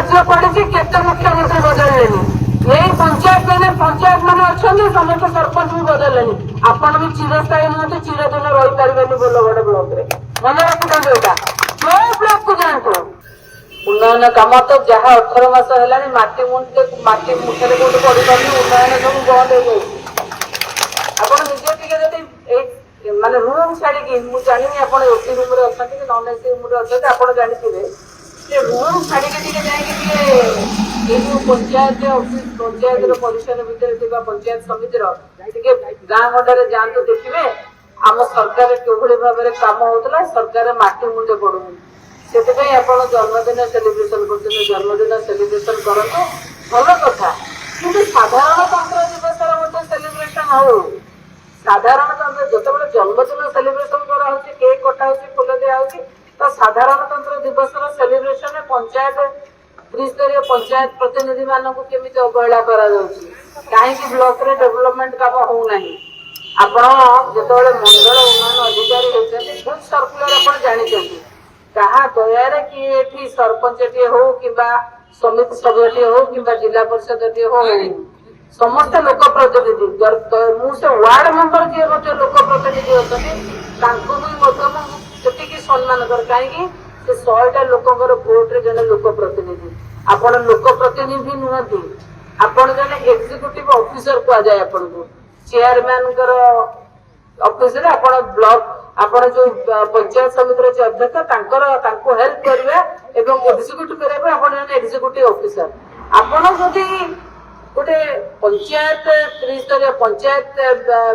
राज्य पड़ी केते मुख्यमंत्री बदलले यही पंचायत मान अच्छा समस्त सरपंच भी बदलले आपण भी चिरस्थायी नुहति चिरदिन रही पारे बोलगड़ ब्लॉक रे मन रखिथा जो ब्लॉक को जातु उन्नयन कम तो जहाँ 18 मास है माटी मुठे कौट पड़ पार उन्नयन सब बंद हो आप निजे माने रूम छाड़ी मुझे जानी आप एसी रूम अच्छा कि नन एसी रूम अच्छे आप जानते रूम छाड़ी जो पंचायत ऑफिस पंचायत परिसर भितर पंचायत समितिर गाँ गंडारे जातु देखिए आम सरकार किभली भाव में कम होता सरकार माटी मुंडे पड़ूनी से जन्मदिन सेलिब्रेशन कर जन्मदिन सेलिब्रेशन करते भल कथा कि साधारणतंत्र दिवस सेलिब्रेशन हो साधारणतंत्र जो जन्मदिन सेलिब्रेशन करा केक कटा फुल दिया तो साधारणतंत्र दिवस सेलिब्रेशन पंचायत त्रिस्तरीय पंचायत प्रतिनिधि मानक केमी अवहेला कहीं ब्लॉक रे डेवलपमेंट काम होना आपण जो मंडल उन्नयन अधिकारी होती बहुत सर्कुलर आप जानते कहा दयार कि ये सरपंच टे हो कि समिति सभ्य हो कि जिला परिषद टे हो समस्त लोक प्रतिनिधि मुझे वार्ड मेंबर जी गोटे लोक प्रतिनिधि अच्छे भी सम्मान कर कहीं 100टा लोकर भोट रे जने लोक प्रतिनिधि आपण लोक प्रतिनिधि नुहति आपण जने एग्जीक्यूटिव ऑफिसर कह जाए आपन को चेयरमैन ऑफिस रे आपण ब्लॉक आपण जो पंचायत समिति जो अध्यक्ष हेल्प करबा एवं एग्जीक्यूटिव करबा आपण जने एग्जीक्यूटिव ऑफिसर आपण जदि गोटे पंचायत त्रिस्तरीय पंचायत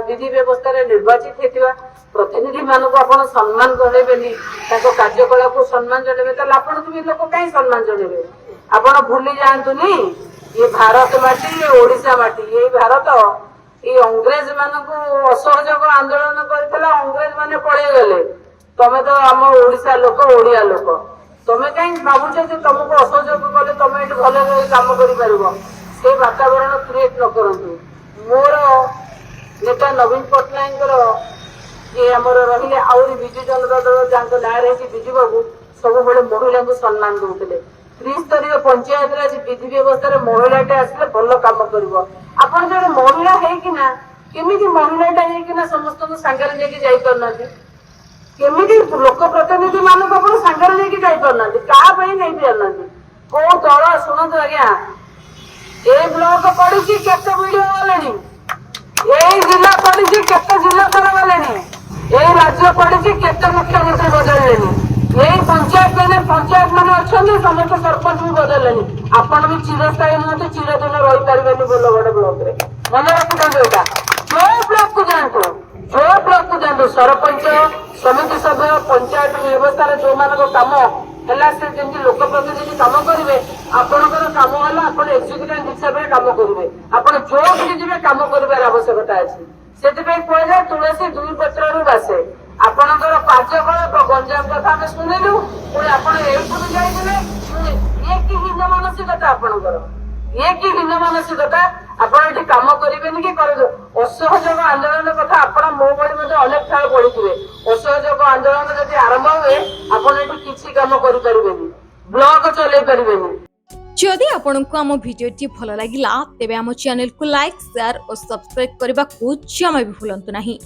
विधि व्यवस्था रे निर्वाचित हेतिबा प्रतिनिधि मानक आपण सम्मान जणेबेनी कार्यकलाप को सम्मान जणेबे त आपण भी लोक कहीं सम्मान जणेबे आपण भूली जातुनी ये भारत माटी ये ओडिशा माटी ये भारत ये अंग्रेज मानक असहयोग आंदोलन करथिला अंग्रेज माने पळे गले तमे तो आम ओडिशा लोक ओडिया लोक तमे कहीं भाबुछ जे तुमको असहयोग कले तमे एट भले काम करि परबो से वातावरण क्रिएट न करंतु मोर नेता नवीन पटनायक ये आमर रहिले आउरी विजु जनता दल जांको ना रही विजु बाबू सब बड़े महिला को सम्मान दउतले त्रिस्तरीय पंचायत रे विधि व्यवस्था रे महिलाटे आसले भल काम करबो आपण जे महिला है कि ना केमिति महिलाटा है कि ना समस्त को संगर लेके जाई करनाती केमिति लोक प्रतिनिधि मानक आपण संगर लेके जाई करनाती का पई नहीं करनाती को तळ सुनत आज्ञा ए ब्लॉक पड़ी केते वीडियो वालेनी ए जिला पड़ी केते जिला कर वालेनी ए राज्य पड़ी केते मुख्यमंत्री बदलले यही पंचायत मान अच्छा समस्त सरपंच भी बदलले आपण भी चिरस्थायी नुहति चिरदिन रही पारे बोलगड़ ब्लॉक रे मन रखिथा जो ब्लॉक को जातु सरपंच समिति सभ्य पंचायत व्यवस्था जो मान कम है जमी लोक प्रतिनिधि कम करेंगे आपणकर कम है आप एक्जिक्यूटिव हिसाब से कम करेंगे आप जो जी कम कर आवश्यकता अच्छी से कहुए तुलसी 2 पत्र बासे आपणकर कार्यकलाप गंजाम कथा आम शुणिलु पुणी आप जाइए ये कि हीन मानसिकता आपणकर ये कि हीन मानसिकता आप कम करेंगे कि असहयोग आंदोलन कथा आप मो बड़ी अनेक ठार पढ़ी असहयोग आंदोलन जब आरंभ हुए आप किसी कम करें ब्लॉक चल पारे जदि आपंक आम भिडी भल लगा तेब आम चैनल को लाइक शेयर और सब्सक्राइब करने को जमा भी भूलु नहीं।